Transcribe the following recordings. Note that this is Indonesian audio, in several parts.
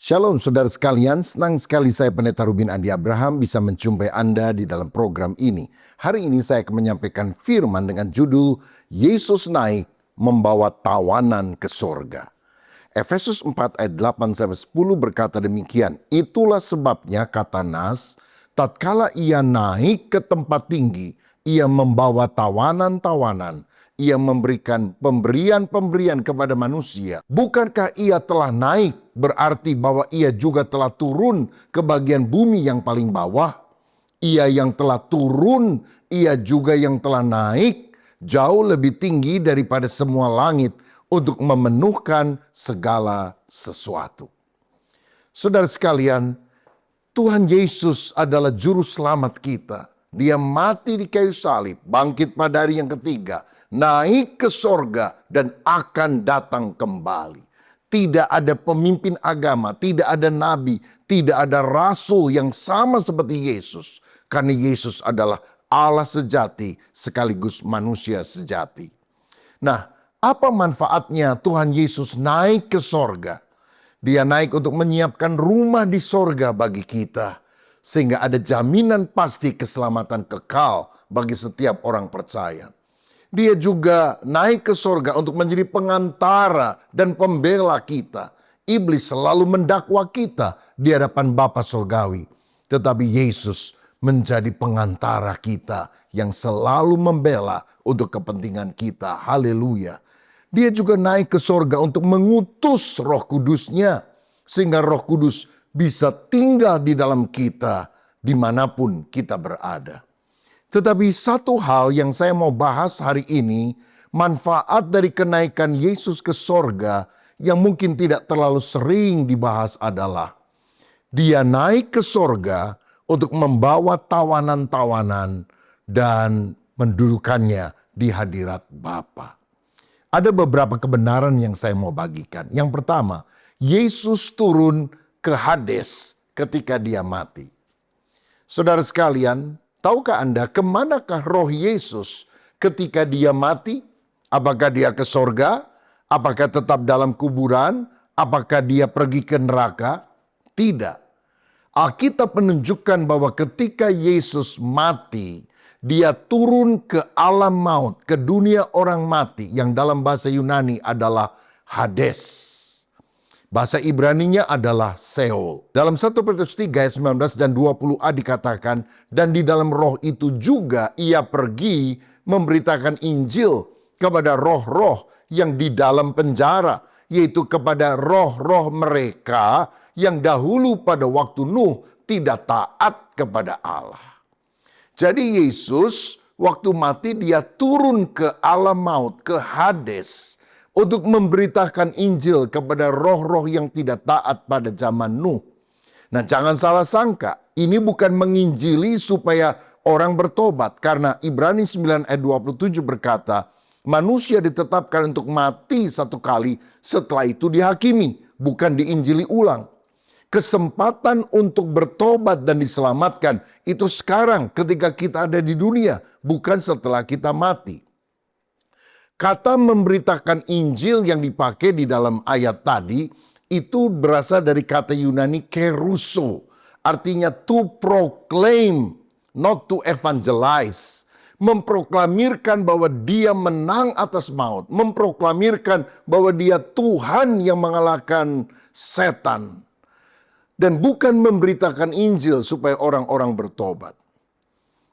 Shalom saudara sekalian, senang sekali saya Pendeta Rubin Andi Abraham bisa menjumpai Anda di dalam program ini. Hari ini saya akan menyampaikan firman dengan judul Yesus naik membawa tawanan ke sorga. Efesus 4 ayat 8-10 berkata demikian, itulah sebabnya kata Nas, tatkala ia naik ke tempat tinggi, ia membawa tawanan-tawanan, ia memberikan pemberian-pemberian kepada manusia. Bukankah ia telah naik, berarti bahwa ia juga telah turun ke bagian bumi yang paling bawah? Ia yang telah turun, ia juga yang telah naik, jauh lebih tinggi daripada semua langit, untuk memenuhkan segala sesuatu. Saudara sekalian, Tuhan Yesus adalah juru selamat kita. Dia mati di kayu salib, bangkit pada hari yang ketiga, naik ke sorga dan akan datang kembali. Tidak ada pemimpin agama, tidak ada nabi, tidak ada rasul yang sama seperti Yesus. Karena Yesus adalah Allah sejati sekaligus manusia sejati. Nah, apa manfaatnya Tuhan Yesus naik ke sorga? Dia naik untuk menyiapkan rumah di sorga bagi kita. Sehingga ada jaminan pasti keselamatan kekal bagi setiap orang percaya. Dia juga naik ke sorga untuk menjadi pengantara dan pembela kita. Iblis selalu mendakwa kita di hadapan Bapa Sorgawi. Tetapi Yesus menjadi pengantara kita yang selalu membela untuk kepentingan kita. Haleluya. Dia juga naik ke sorga untuk mengutus Roh Kudus-Nya. Sehingga Roh Kudus bisa tinggal di dalam kita dimanapun kita berada. Tetapi satu hal yang saya mau bahas hari ini, manfaat dari kenaikan Yesus ke sorga yang mungkin tidak terlalu sering dibahas adalah dia naik ke sorga untuk membawa tawanan-tawanan dan mendudukannya di hadirat Bapa. Ada beberapa kebenaran yang saya mau bagikan. Yang pertama, Yesus turun ke Hades ketika dia mati. Saudara sekalian, tahukah Anda kemanakah roh Yesus ketika dia mati? Apakah dia ke sorga? Apakah tetap dalam kuburan? Apakah dia pergi ke neraka? Tidak. Alkitab menunjukkan bahwa ketika Yesus mati, dia turun ke alam maut, ke dunia orang mati yang dalam bahasa Yunani adalah Hades. Bahasa Ibraninya adalah Seol. Dalam 1 Petrus 3 ayat 19 dan 20a dikatakan, dan di dalam roh itu juga ia pergi memberitakan Injil kepada roh-roh yang di dalam penjara, yaitu kepada roh-roh mereka yang dahulu pada waktu Nuh tidak taat kepada Allah. Jadi Yesus waktu mati dia turun ke alam maut, ke Hades, untuk memberitakan Injil kepada roh-roh yang tidak taat pada zaman Nuh. Nah, jangan salah sangka, ini bukan menginjili supaya orang bertobat. Karena Ibrani 9 ayat 27 berkata, manusia ditetapkan untuk mati satu kali, setelah itu dihakimi, bukan diinjili ulang. Kesempatan untuk bertobat dan diselamatkan itu sekarang ketika kita ada di dunia, bukan setelah kita mati. Kata memberitakan Injil yang dipakai di dalam ayat tadi itu berasal dari kata Yunani keruso. Artinya to proclaim, not to evangelize. Memproklamirkan bahwa dia menang atas maut. Memproklamirkan bahwa dia Tuhan yang mengalahkan setan. Dan bukan memberitakan Injil supaya orang-orang bertobat.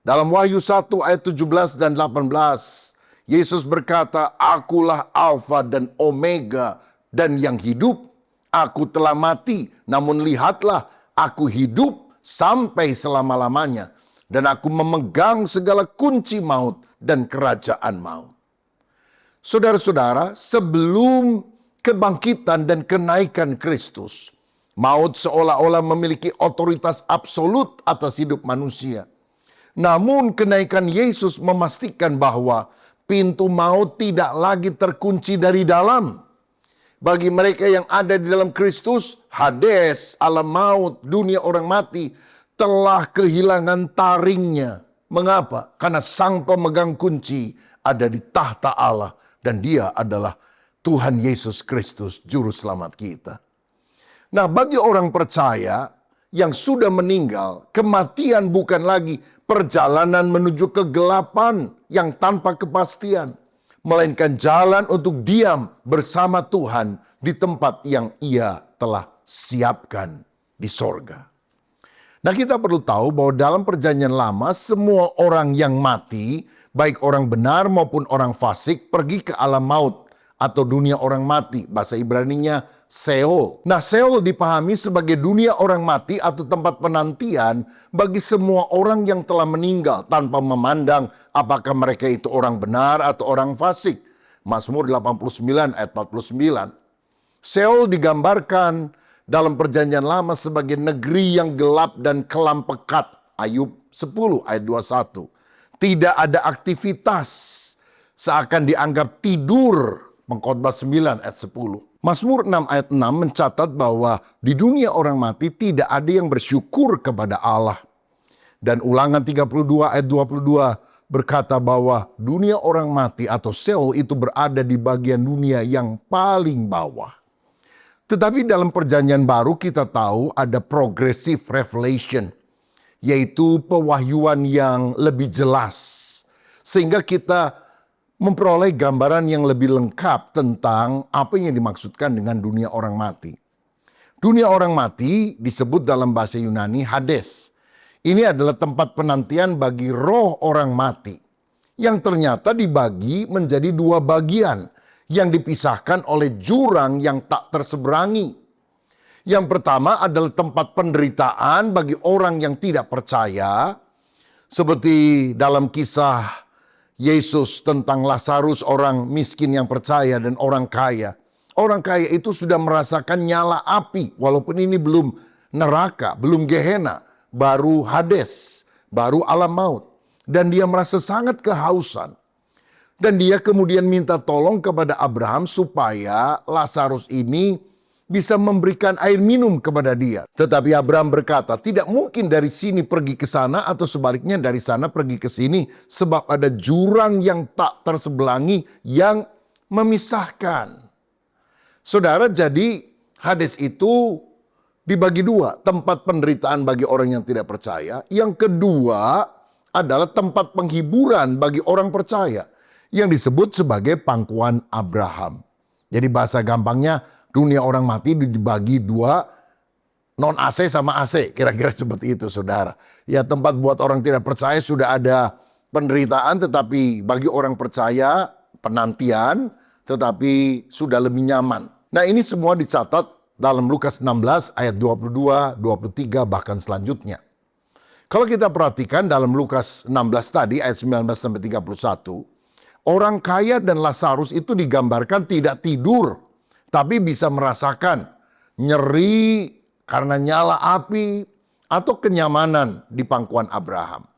Dalam Wahyu 1 ayat 17 dan 18, Yesus berkata, akulah Alfa dan Omega dan yang hidup. Aku telah mati, namun lihatlah, aku hidup sampai selama-lamanya. Dan aku memegang segala kunci maut dan kerajaan maut. Saudara-saudara, sebelum kebangkitan dan kenaikan Kristus, maut seolah-olah memiliki otoritas absolut atas hidup manusia. Namun kenaikan Yesus memastikan bahwa pintu maut tidak lagi terkunci dari dalam. Bagi mereka yang ada di dalam Kristus, Hades, alam maut, dunia orang mati, telah kehilangan taringnya. Mengapa? Karena sang pemegang kunci ada di tahta Allah. Dan dia adalah Tuhan Yesus Kristus, Juru Selamat kita. Nah, bagi orang percaya yang sudah meninggal, kematian bukan lagi perjalanan menuju kegelapan yang tanpa kepastian, melainkan jalan untuk diam bersama Tuhan di tempat yang Ia telah siapkan di sorga. Nah, kita perlu tahu bahwa dalam perjanjian lama semua orang yang mati, baik orang benar maupun orang fasik, pergi ke alam maut atau dunia orang mati. Bahasa Ibraninya Sheol. Nah, Sheol dipahami sebagai dunia orang mati atau tempat penantian bagi semua orang yang telah meninggal tanpa memandang apakah mereka itu orang benar atau orang fasik. Mazmur 89 ayat 49. Sheol digambarkan dalam perjanjian lama sebagai negeri yang gelap dan kelam pekat. Ayub 10 ayat 21. Tidak ada aktivitas, seakan dianggap tidur. Pengkhotbah 9 ayat 10. Mazmur 6 ayat 6 mencatat bahwa di dunia orang mati tidak ada yang bersyukur kepada Allah. Dan Ulangan 32 ayat 22 berkata bahwa dunia orang mati atau Sheol itu berada di bagian dunia yang paling bawah. Tetapi dalam perjanjian baru kita tahu ada progressive revelation, yaitu pewahyuan yang lebih jelas. Sehingga kita memperoleh gambaran yang lebih lengkap tentang apa yang dimaksudkan dengan dunia orang mati. Dunia orang mati disebut dalam bahasa Yunani Hades. Ini adalah tempat penantian bagi roh orang mati yang ternyata dibagi menjadi dua bagian yang dipisahkan oleh jurang yang tak terseberangi. Yang pertama adalah tempat penderitaan bagi orang yang tidak percaya, seperti dalam kisah Yesus tentang Lazarus, orang miskin yang percaya dan orang kaya. Orang kaya itu sudah merasakan nyala api, walaupun ini belum neraka, belum Gehenna, baru Hades, baru alam maut. Dan dia merasa sangat kehausan. Dan dia kemudian minta tolong kepada Abraham supaya Lazarus ini bisa memberikan air minum kepada dia. Tetapi Abraham berkata, tidak mungkin dari sini pergi ke sana atau sebaliknya dari sana pergi ke sini. Sebab ada jurang yang tak terseberangi yang memisahkan. Saudara, jadi Hades itu dibagi dua. Tempat penderitaan bagi orang yang tidak percaya. Yang kedua adalah tempat penghiburan bagi orang percaya, yang disebut sebagai pangkuan Abraham. Jadi bahasa gampangnya, dunia orang mati dibagi dua, non AC sama AC, kira-kira seperti itu, saudara. Ya, tempat buat orang tidak percaya sudah ada penderitaan, tetapi bagi orang percaya penantian, tetapi sudah lebih nyaman. Nah, ini semua dicatat dalam Lukas 16 ayat 22, 23 bahkan selanjutnya. Kalau kita perhatikan dalam Lukas 16 tadi ayat 19 sampai 31, orang kaya dan Lazarus itu digambarkan tidak tidur, tapi bisa merasakan nyeri karena nyala api atau kenyamanan di pangkuan Abraham.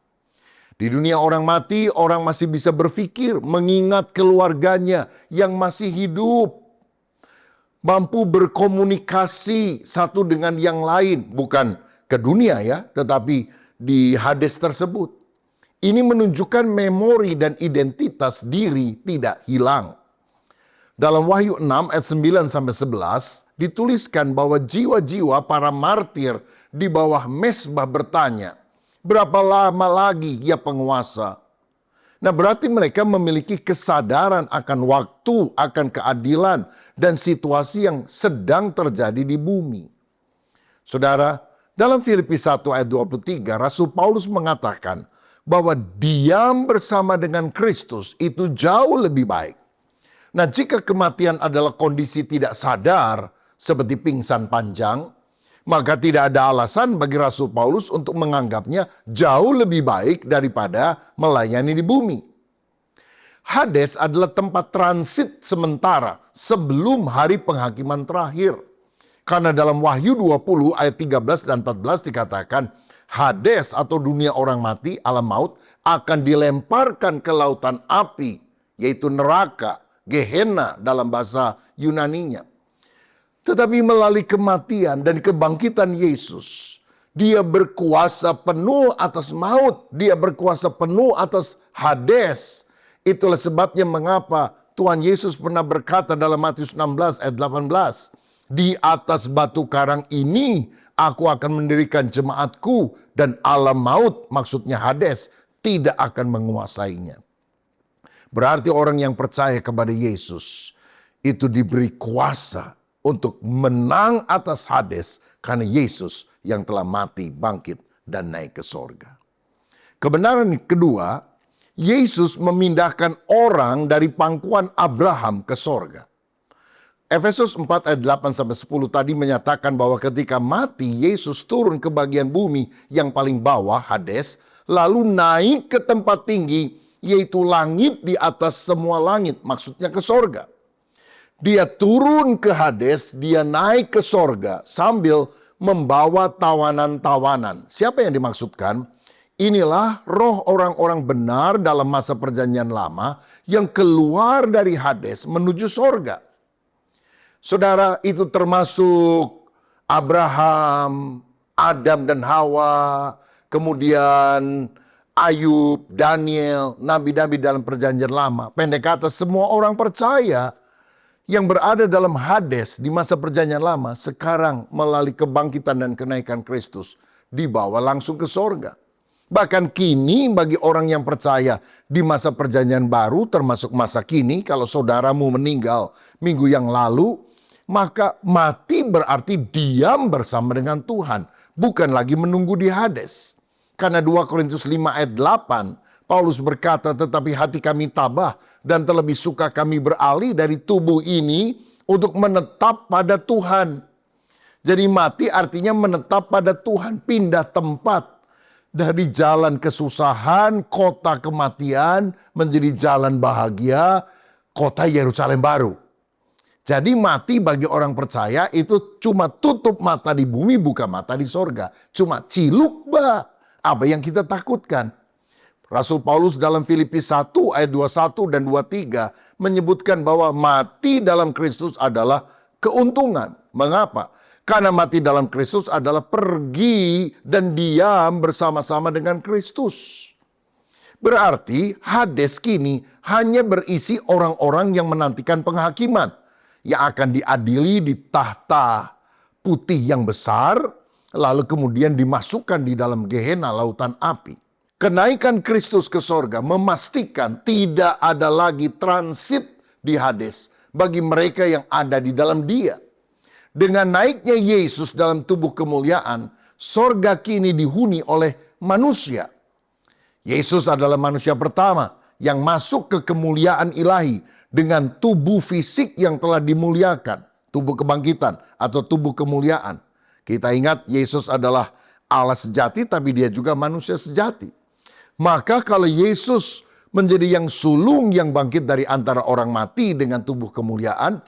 Di dunia orang mati, orang masih bisa berpikir, mengingat keluarganya yang masih hidup. Mampu berkomunikasi satu dengan yang lain, bukan ke dunia ya, tetapi di Hades tersebut. Ini menunjukkan memori dan identitas diri tidak hilang. Dalam Wahyu 6 ayat 9 sampai 11 dituliskan bahwa jiwa-jiwa para martir di bawah mezbah bertanya, berapa lama lagi ya penguasa? Nah, berarti mereka memiliki kesadaran akan waktu, akan keadilan dan situasi yang sedang terjadi di bumi. Saudara, dalam Filipi 1 ayat 23 Rasul Paulus mengatakan bahwa diam bersama dengan Kristus itu jauh lebih baik. Nah, jika kematian adalah kondisi tidak sadar seperti pingsan panjang, maka tidak ada alasan bagi Rasul Paulus untuk menganggapnya jauh lebih baik daripada melayani di bumi. Hades adalah tempat transit sementara sebelum hari penghakiman terakhir. Karena dalam Wahyu 20 ayat 13 dan 14 dikatakan, Hades atau dunia orang mati, alam maut, akan dilemparkan ke lautan api, yaitu neraka, Gehenna dalam bahasa Yunaninya. Tetapi melalui kematian dan kebangkitan Yesus, dia berkuasa penuh atas maut, dia berkuasa penuh atas Hades. Itulah sebabnya mengapa Tuhan Yesus pernah berkata dalam Matius 16 ayat 18, Di atas batu karang ini aku akan mendirikan jemaatku, dan alam maut, maksudnya Hades, tidak akan menguasainya. Berarti orang yang percaya kepada Yesus itu diberi kuasa untuk menang atas Hades karena Yesus yang telah mati, bangkit, dan naik ke sorga. Kebenaran kedua, Yesus memindahkan orang dari pangkuan Abraham ke sorga. Efesus 4 ayat 8-10 tadi menyatakan bahwa ketika mati, Yesus turun ke bagian bumi yang paling bawah, Hades, lalu naik ke tempat tinggi, yaitu langit di atas semua langit, maksudnya ke sorga. Dia turun ke Hades, dia naik ke sorga sambil membawa tawanan-tawanan. Siapa yang dimaksudkan? Inilah roh orang-orang benar dalam masa perjanjian lama yang keluar dari Hades menuju sorga. Saudara, itu termasuk Abraham, Adam dan Hawa, kemudian Ayub, Daniel, nabi-nabi dalam perjanjian lama. Pendek kata, semua orang percaya yang berada dalam Hades di masa perjanjian lama sekarang melalui kebangkitan dan kenaikan Kristus dibawa langsung ke sorga. Bahkan kini bagi orang yang percaya di masa perjanjian baru, termasuk masa kini, kalau saudaramu meninggal minggu yang lalu, maka mati berarti diam bersama dengan Tuhan, bukan lagi menunggu di Hades. Karena 2 Korintus 5 ayat 8, Paulus berkata, tetapi hati kami tabah dan terlebih suka kami beralih dari tubuh ini untuk menetap pada Tuhan. Jadi mati artinya menetap pada Tuhan, pindah tempat. Dari jalan kesusahan, kota kematian, menjadi jalan bahagia, kota Yerusalem baru. Jadi mati bagi orang percaya itu cuma tutup mata di bumi, buka mata di sorga. Cuma ciluk apa yang kita takutkan. Rasul Paulus dalam Filipi 1 ayat 21 dan 23 menyebutkan bahwa mati dalam Kristus adalah keuntungan. Mengapa? Karena mati dalam Kristus adalah pergi dan diam bersama-sama dengan Kristus. Berarti Hades kini hanya berisi orang-orang yang menantikan penghakiman, yang akan diadili di tahta putih yang besar, lalu kemudian dimasukkan di dalam Gehenna, lautan api. Kenaikan Kristus ke sorga memastikan tidak ada lagi transit di Hades bagi mereka yang ada di dalam Dia. Dengan naiknya Yesus dalam tubuh kemuliaan, sorga kini dihuni oleh manusia. Yesus adalah manusia pertama yang masuk ke kemuliaan ilahi dengan tubuh fisik yang telah dimuliakan, tubuh kebangkitan atau tubuh kemuliaan. Kita ingat Yesus adalah Allah sejati, tapi Dia juga manusia sejati. Maka kalau Yesus menjadi yang sulung yang bangkit dari antara orang mati dengan tubuh kemuliaan,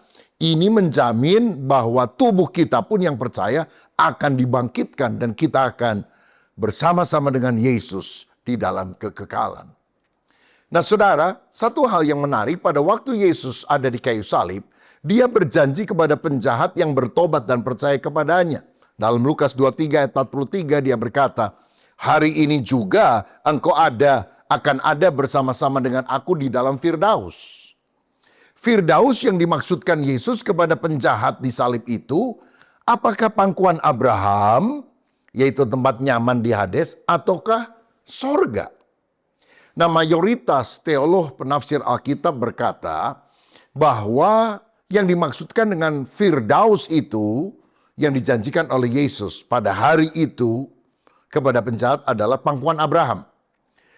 ini menjamin bahwa tubuh kita pun yang percaya akan dibangkitkan dan kita akan bersama-sama dengan Yesus di dalam kekekalan. Nah saudara, satu hal yang menarik pada waktu Yesus ada di kayu salib, Dia berjanji kepada penjahat yang bertobat dan percaya kepadanya. Dalam Lukas 23 ayat 43 Dia berkata, hari ini juga engkau akan ada bersama-sama dengan aku di dalam Firdaus. Firdaus yang dimaksudkan Yesus kepada penjahat di salib itu, apakah pangkuan Abraham, yaitu tempat nyaman di Hades, ataukah sorga? Nah, mayoritas teolog penafsir Alkitab berkata bahwa yang dimaksudkan dengan Firdaus itu, yang dijanjikan oleh Yesus pada hari itu kepada penjahat adalah pangkuan Abraham,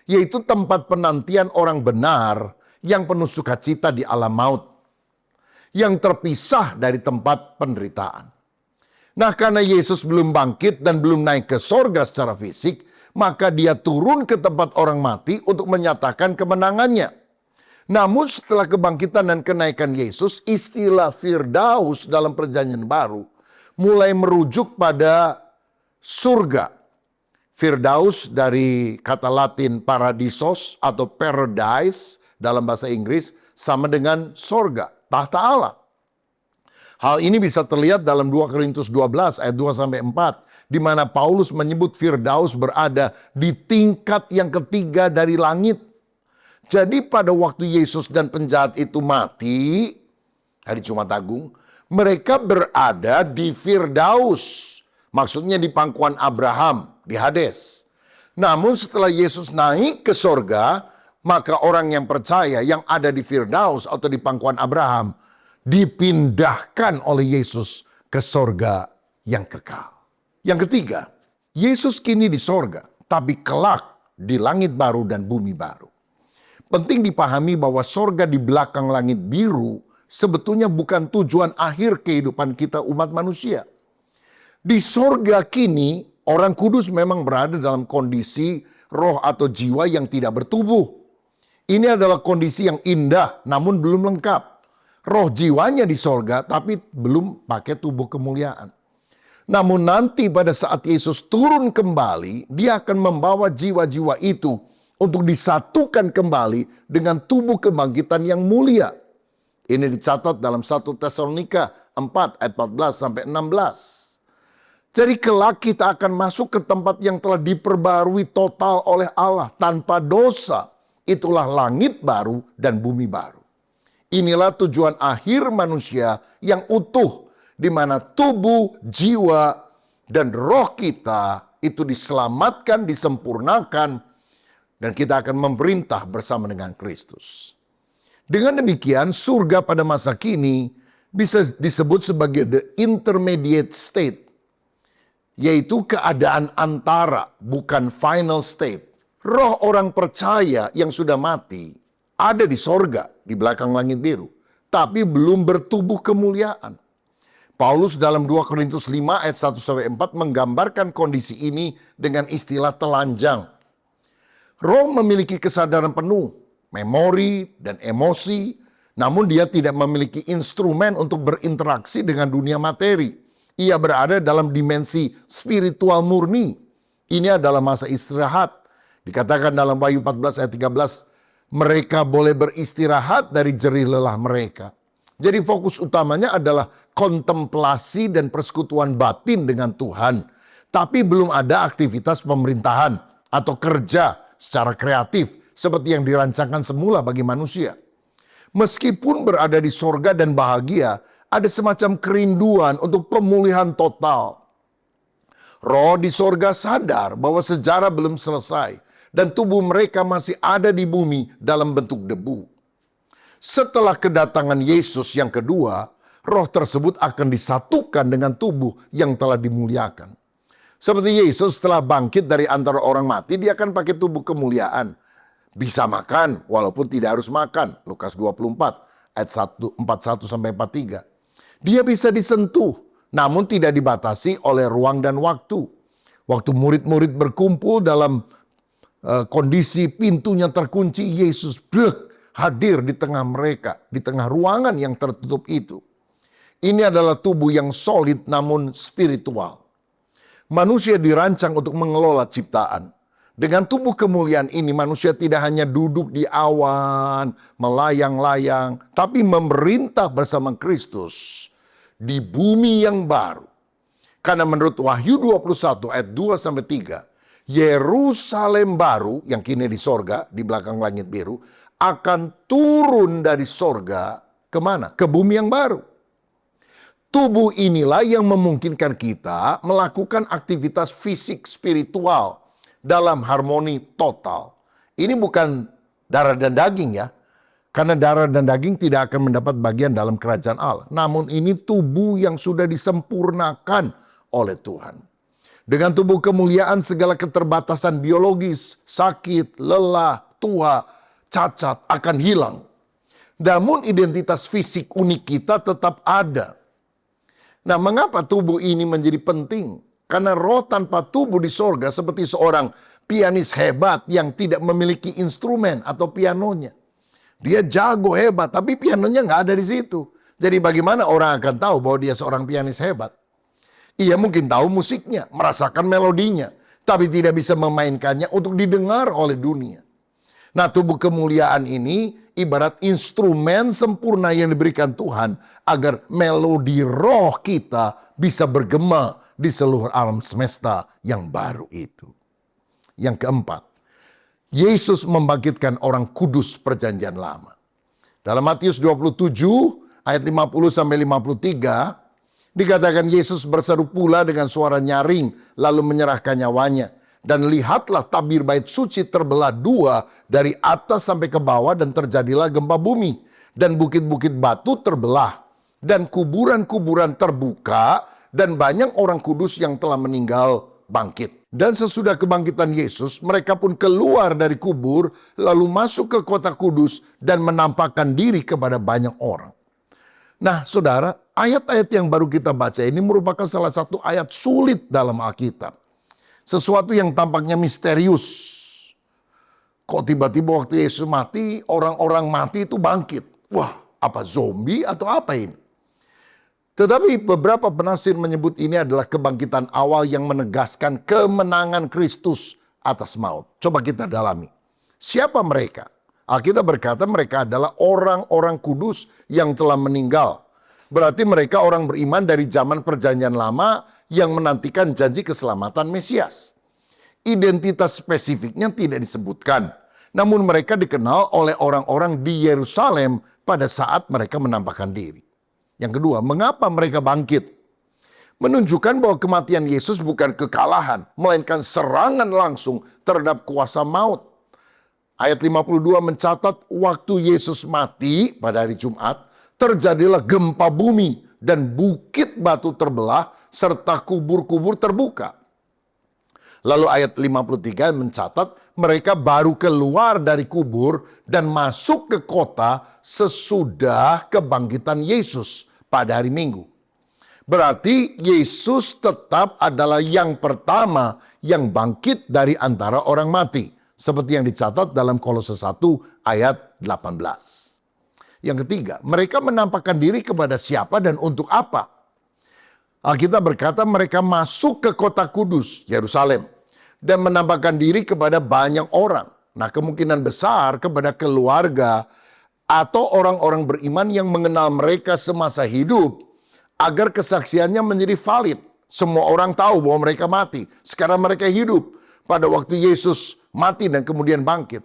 yaitu tempat penantian orang benar yang penuh sukacita di alam maut, yang terpisah dari tempat penderitaan. Nah, karena Yesus belum bangkit dan belum naik ke sorga secara fisik, maka Dia turun ke tempat orang mati untuk menyatakan kemenangannya. Namun setelah kebangkitan dan kenaikan Yesus, istilah Firdaus dalam perjanjian baru mulai merujuk pada surga. Firdaus dari kata Latin paradisos atau paradise dalam bahasa Inggris sama dengan sorga, tahta Allah. Hal ini bisa terlihat dalam 2 Korintus 12 ayat 2-4 di mana Paulus menyebut Firdaus berada di tingkat yang ketiga dari langit. Jadi pada waktu Yesus dan penjahat itu mati, hari Jumat Agung, mereka berada di Firdaus. Maksudnya di pangkuan Abraham, di Hades. Namun setelah Yesus naik ke sorga, maka orang yang percaya yang ada di Firdaus atau di pangkuan Abraham dipindahkan oleh Yesus ke sorga yang kekal. Yang ketiga, Yesus kini di sorga, tapi kelak di langit baru dan bumi baru. Penting dipahami bahwa sorga di belakang langit biru sebetulnya bukan tujuan akhir kehidupan kita umat manusia. Di sorga kini, orang kudus memang berada dalam kondisi roh atau jiwa yang tidak bertubuh. Ini adalah kondisi yang indah namun belum lengkap. Roh jiwanya di sorga tapi belum pakai tubuh kemuliaan. Namun nanti pada saat Yesus turun kembali, dia akan membawa jiwa-jiwa itu untuk disatukan kembali dengan tubuh kebangkitan yang mulia. Ini dicatat dalam 1 Tesalonika 4 ayat 14 sampai 16. Jadi kelak kita akan masuk ke tempat yang telah diperbarui total oleh Allah tanpa dosa. Itulah langit baru dan bumi baru. Inilah tujuan akhir manusia yang utuh, di mana tubuh, jiwa, dan roh kita itu diselamatkan, disempurnakan, dan kita akan memerintah bersama dengan Kristus. Dengan demikian, surga pada masa kini bisa disebut sebagai the intermediate state, yaitu keadaan antara, bukan final state. Roh orang percaya yang sudah mati ada di sorga, di belakang langit biru, tapi belum bertubuh kemuliaan. Paulus dalam 2 Korintus 5 ayat 1-4 menggambarkan kondisi ini dengan istilah telanjang. Roh memiliki kesadaran penuh, memori dan emosi, namun dia tidak memiliki instrumen untuk berinteraksi dengan dunia materi. Ia berada dalam dimensi spiritual murni. Ini adalah masa istirahat. Dikatakan dalam Wahyu 14 ayat 13, mereka boleh beristirahat dari jerih lelah mereka. Jadi fokus utamanya adalah kontemplasi dan persekutuan batin dengan Tuhan. Tapi belum ada aktivitas pemerintahan atau kerja secara kreatif seperti yang dirancangkan semula bagi manusia. Meskipun berada di sorga dan bahagia, ada semacam kerinduan untuk pemulihan total. Roh di sorga sadar bahwa sejarah belum selesai dan tubuh mereka masih ada di bumi dalam bentuk debu. Setelah kedatangan Yesus yang kedua, roh tersebut akan disatukan dengan tubuh yang telah dimuliakan. Seperti Yesus setelah bangkit dari antara orang mati, dia akan pakai tubuh kemuliaan. Bisa makan walaupun tidak harus makan. Lukas 24 ayat 41-43. Dia bisa disentuh, namun tidak dibatasi oleh ruang dan waktu. Waktu murid-murid berkumpul dalam kondisi pintunya terkunci, Yesus hadir di tengah mereka, di tengah ruangan yang tertutup itu. Ini adalah tubuh yang solid namun spiritual. Manusia dirancang untuk mengelola ciptaan. Dengan tubuh kemuliaan ini manusia tidak hanya duduk di awan, melayang-layang, tapi memerintah bersama Kristus di bumi yang baru. Karena menurut Wahyu 21 ayat 2-3, Yerusalem baru yang kini di sorga, di belakang langit biru, akan turun dari sorga kemana? Ke bumi yang baru. Tubuh inilah yang memungkinkan kita melakukan aktivitas fisik spiritual dalam harmoni total. Ini bukan darah dan daging ya. Karena darah dan daging tidak akan mendapat bagian dalam kerajaan Allah. Namun ini tubuh yang sudah disempurnakan oleh Tuhan. Dengan tubuh kemuliaan segala keterbatasan biologis, sakit, lelah, tua, cacat akan hilang. Namun identitas fisik unik kita tetap ada. Nah, mengapa tubuh ini menjadi penting? Karena roh tanpa tubuh di sorga seperti seorang pianis hebat yang tidak memiliki instrumen atau pianonya. Dia jago hebat, tapi pianonya nggak ada di situ. Jadi bagaimana orang akan tahu bahwa dia seorang pianis hebat? Ia mungkin tahu musiknya, merasakan melodinya, tapi tidak bisa memainkannya untuk didengar oleh dunia. Nah, tubuh kemuliaan ini ibarat instrumen sempurna yang diberikan Tuhan agar melodi roh kita bisa bergema di seluruh alam semesta yang baru itu. Yang keempat, Yesus membangkitkan orang kudus perjanjian lama. Dalam Matius 27 ayat 50 sampai 53, dikatakan Yesus berseru pula dengan suara nyaring, lalu menyerahkan nyawanya. Dan lihatlah tabir bait suci terbelah dua dari atas sampai ke bawah, dan terjadilah gempa bumi. Dan bukit-bukit batu terbelah, dan kuburan-kuburan terbuka, dan banyak orang kudus yang telah meninggal bangkit. Dan sesudah kebangkitan Yesus, mereka pun keluar dari kubur, lalu masuk ke kota kudus, dan menampakkan diri kepada banyak orang. Nah, saudara, ayat-ayat yang baru kita baca ini merupakan salah satu ayat sulit dalam Alkitab. Sesuatu yang tampaknya misterius. Kok tiba-tiba waktu Yesus mati, orang-orang mati itu bangkit? Wah, apa zombie atau apa ini? Tetapi beberapa penafsir menyebut ini adalah kebangkitan awal yang menegaskan kemenangan Kristus atas maut. Coba kita dalami. Siapa mereka? Alkitab berkata mereka adalah orang-orang kudus yang telah meninggal. Berarti mereka orang beriman dari zaman perjanjian lama yang menantikan janji keselamatan Mesias. Identitas spesifiknya tidak disebutkan. Namun mereka dikenal oleh orang-orang di Yerusalem pada saat mereka menampakkan diri. Yang kedua, mengapa mereka bangkit? Menunjukkan bahwa kematian Yesus bukan kekalahan, melainkan serangan langsung terhadap kuasa maut. Ayat 52 mencatat waktu Yesus mati pada hari Jumat, terjadilah gempa bumi dan bukit batu terbelah serta kubur-kubur terbuka. Lalu ayat 53 mencatat mereka baru keluar dari kubur dan masuk ke kota sesudah kebangkitan Yesus pada hari Minggu. Berarti Yesus tetap adalah yang pertama yang bangkit dari antara orang mati. Seperti yang dicatat dalam Kolose 1 ayat 18. Yang ketiga, mereka menampakkan diri kepada siapa dan untuk apa? Alkitab berkata mereka masuk ke kota kudus, Yerusalem, dan menampakkan diri kepada banyak orang. Nah, kemungkinan besar kepada keluarga atau orang-orang beriman yang mengenal mereka semasa hidup, agar kesaksiannya menjadi valid. Semua orang tahu bahwa mereka mati. Sekarang mereka hidup pada waktu Yesus mati dan kemudian bangkit.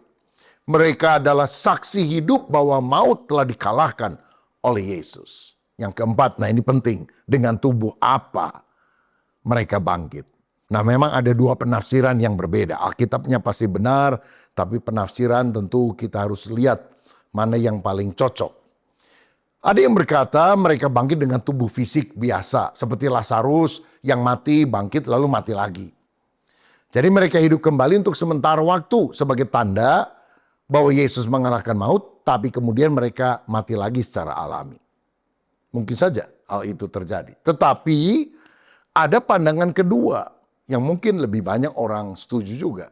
Mereka adalah saksi hidup bahwa maut telah dikalahkan oleh Yesus. Yang keempat, nah ini penting, dengan tubuh apa mereka bangkit. Nah memang ada dua penafsiran yang berbeda. Alkitabnya pasti benar, tapi penafsiran tentu kita harus lihat mana yang paling cocok. Ada yang berkata mereka bangkit dengan tubuh fisik biasa, seperti Lazarus yang mati, bangkit lalu mati lagi. Jadi mereka hidup kembali untuk sementara waktu sebagai tanda bahwa Yesus mengalahkan maut, tapi kemudian mereka mati lagi secara alami. Mungkin saja hal itu terjadi. Tetapi ada pandangan kedua yang mungkin lebih banyak orang setuju juga.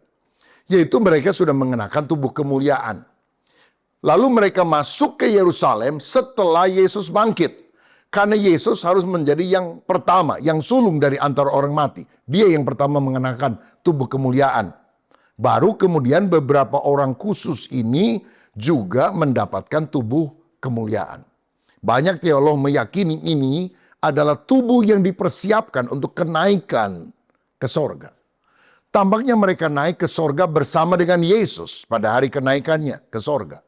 Yaitu mereka sudah mengenakan tubuh kemuliaan. Lalu mereka masuk ke Yerusalem setelah Yesus bangkit. Karena Yesus harus menjadi yang pertama, yang sulung dari antara orang mati. Dia yang pertama mengenakan tubuh kemuliaan. Baru kemudian beberapa orang khusus ini juga mendapatkan tubuh kemuliaan. Banyak teolog meyakini ini adalah tubuh yang dipersiapkan untuk kenaikan ke sorga. Tampaknya mereka naik ke sorga bersama dengan Yesus pada hari kenaikannya ke sorga.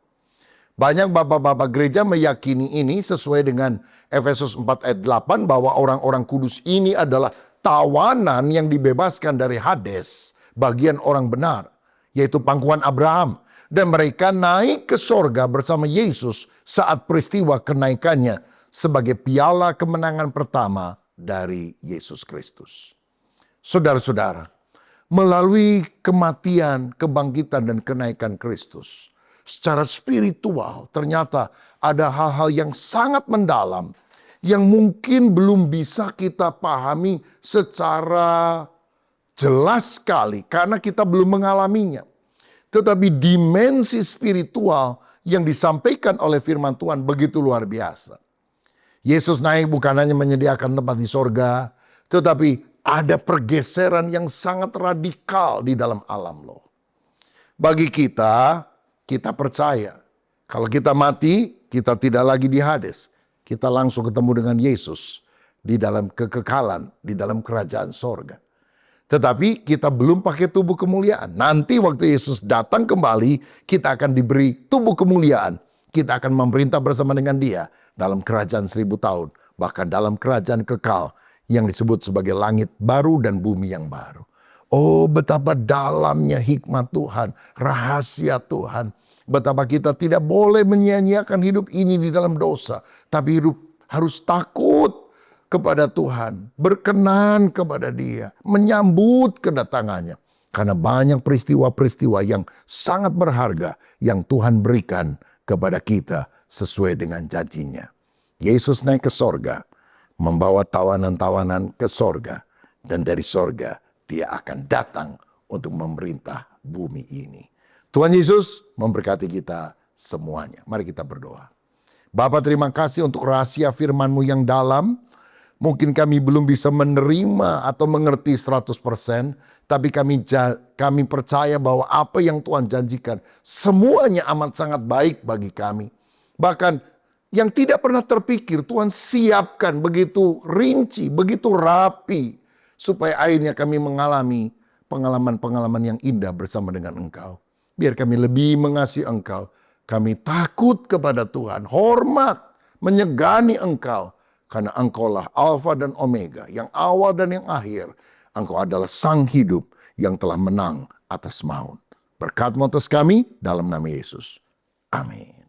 Banyak bapak-bapak gereja meyakini ini sesuai dengan Efesus 4 ayat 8 bahwa orang-orang kudus ini adalah tawanan yang dibebaskan dari Hades, bagian orang benar, yaitu pangkuan Abraham. Dan mereka naik ke sorga bersama Yesus saat peristiwa kenaikannya sebagai piala kemenangan pertama dari Yesus Kristus. Saudara-saudara, melalui kematian, kebangkitan, dan kenaikan Kristus, secara spiritual ternyata ada hal-hal yang sangat mendalam yang mungkin belum bisa kita pahami secara jelas sekali karena kita belum mengalaminya. Tetapi dimensi spiritual yang disampaikan oleh firman Tuhan begitu luar biasa. Yesus naik bukan hanya menyediakan tempat di sorga, tetapi ada pergeseran yang sangat radikal di dalam alam loh. Bagi kita percaya kalau kita mati, kita tidak lagi di Hades. Kita langsung ketemu dengan Yesus di dalam kekekalan, di dalam kerajaan sorga. Tetapi kita belum pakai tubuh kemuliaan. Nanti waktu Yesus datang kembali, kita akan diberi tubuh kemuliaan Kita akan memerintah bersama dengan Dia dalam kerajaan 1000 tahun. Bahkan dalam kerajaan kekal yang disebut sebagai langit baru dan bumi yang baru. Oh, betapa dalamnya hikmat Tuhan, rahasia Tuhan. Betapa kita tidak boleh menyia-nyiakan hidup ini di dalam dosa. Tapi hidup harus takut kepada Tuhan, berkenan kepada Dia, menyambut kedatangannya. Karena banyak peristiwa-peristiwa yang sangat berharga yang Tuhan berikan kepada kita sesuai dengan janjinya. Yesus naik ke sorga, membawa tawanan-tawanan ke sorga. Dan dari sorga Dia akan datang untuk memerintah bumi ini. Tuhan Yesus memberkati kita semuanya. Mari kita berdoa. Bapa, terima kasih untuk rahasia firman-Mu yang dalam. Mungkin kami belum bisa menerima atau mengerti 100%, tapi kami percaya bahwa apa yang Tuhan janjikan semuanya amat sangat baik bagi kami. Bahkan yang tidak pernah terpikir Tuhan siapkan begitu rinci, begitu rapi, supaya akhirnya kami mengalami pengalaman-pengalaman yang indah bersama dengan Engkau. Biar kami lebih mengasihi Engkau, kami takut kepada Tuhan, hormat, menyegani Engkau. Karena Engkaulah Alfa dan Omega, yang awal dan yang akhir. Engkau adalah Sang Hidup yang telah menang atas maut. Berkat-Mu atas kami dalam nama Yesus. Amin.